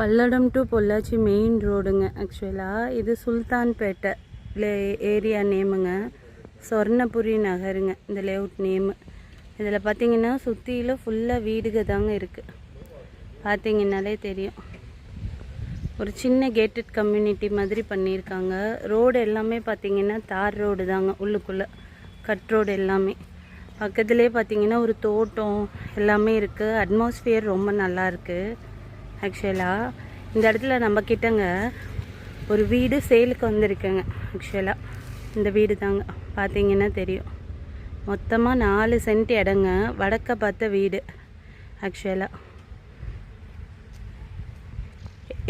Palladam to Pollachi main ரோடுங்க. ஆக்சுவலாக இது சுல்தான்பேட்டை ஏரியா நேமுங்க. சொர்ணபுரி நகருங்க இந்த லேஅவுட் நேமு. இதில் பார்த்தீங்கன்னா சுற்றிலும் ஃபுல்லாக வீடுக தாங்க இருக்குது. பார்த்தீங்கன்னாலே தெரியும். ஒரு சின்ன கேட்டட் கம்யூனிட்டி மாதிரி பண்ணியிருக்காங்க. ரோடு எல்லாமே பார்த்தீங்கன்னா தார் ரோடு தாங்க. உள்ளுக்குள்ளே கட் ரோடு எல்லாமே. பக்கத்துலேயே பார்த்தீங்கன்னா ஒரு தோட்டம் எல்லாமே இருக்குது. அட்மாஸ்ஃபியர் ரொம்ப நல்லா இருக்குது. ஆக்சுவலாக இந்த இடத்துல நம்ம கிட்டங்க ஒரு வீடு சேலுக்கு வந்திருக்குங்க. ஆக்சுவலாக இந்த வீடு தாங்க. பார்த்தீங்கன்னா தெரியும். மொத்தமாக 4 சென்ட் இடங்க. வடக்க பார்த்த வீடு. ஆக்சுவலாக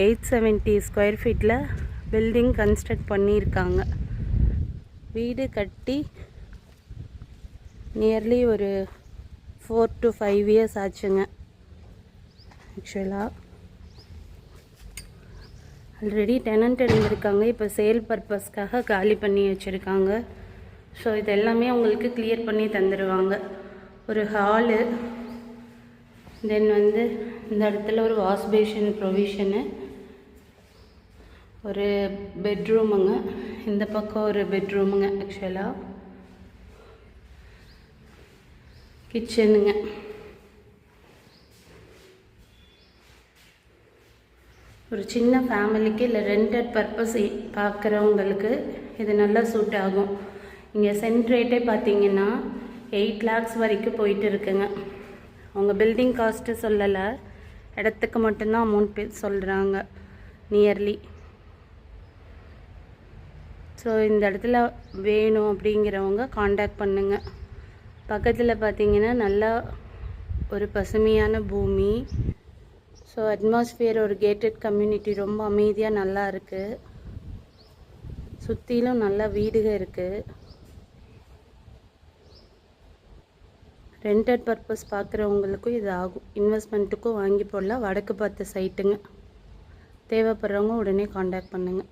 870 ஸ்கொயர் ஃபீட்டில் பில்டிங் கன்ஸ்ட்ரக்ட் பண்ணியிருக்காங்க. வீடு கட்டி நியர்லி ஒரு 4 to 5 years ஆச்சுங்க. ஆக்சுவலாக ஆல்ரெடி டெனண்ட் இருந்திருக்காங்க. இப்போ சேல் பர்பஸ்க்காக காலி பண்ணி வச்சுருக்காங்க. ஸோ இது எல்லாமே உங்களுக்கு கிளியர் பண்ணி தந்துடுவாங்க. ஒரு ஹாலு, தென் வந்து இந்த இடத்துல ஒரு வாஷ் பேஷன் ப்ரொவிஷனு, ஒரு பெட்ரூமுங்க. இந்த பக்கம் ஒரு பெட்ரூமுங்க. ஆக்சுவலாக கிச்சனுங்க. ஒரு சின்ன ஃபேமிலிக்கு இல்லை ரெண்டட் பர்பஸ் பார்க்குறவங்களுக்கு இது நல்லா சூட் ஆகும். இங்கே சென்ட் ரேட்டே பார்த்தீங்கன்னா 8 lakhs வரைக்கும் போயிட்டு இருக்குங்க. அவங்க பில்டிங் காஸ்ட்டு சொல்லலை, இடத்துக்கு மட்டும்தான் அமௌண்ட் சொல்கிறாங்க நியர்லி. ஸோ இந்த இடத்துல வேணும் அப்படிங்கிறவங்க காண்டாக்ட் பண்ணுங்க. பக்கத்தில் பார்த்தீங்கன்னா நல்லா ஒரு பசுமையான பூமி. ஸோ அட்மாஸ்ஃபியர் ஒரு கேட்டட் கம்யூனிட்டி ரொம்ப அமைதியாக நல்லா இருக்குது. சுற்றிலும் நல்லா வீடுக இருக்குது. ரெண்டட் பர்பஸ் பார்க்குறவங்களுக்கும் இது ஆகும். இன்வெஸ்ட்மெண்ட்டுக்கும் வாங்கி போடலாம். வடக்கு பார்த்த சைட்டுங்க. தேவைப்படுறவங்க உடனே காண்டாக்ட் பண்ணுங்கள்.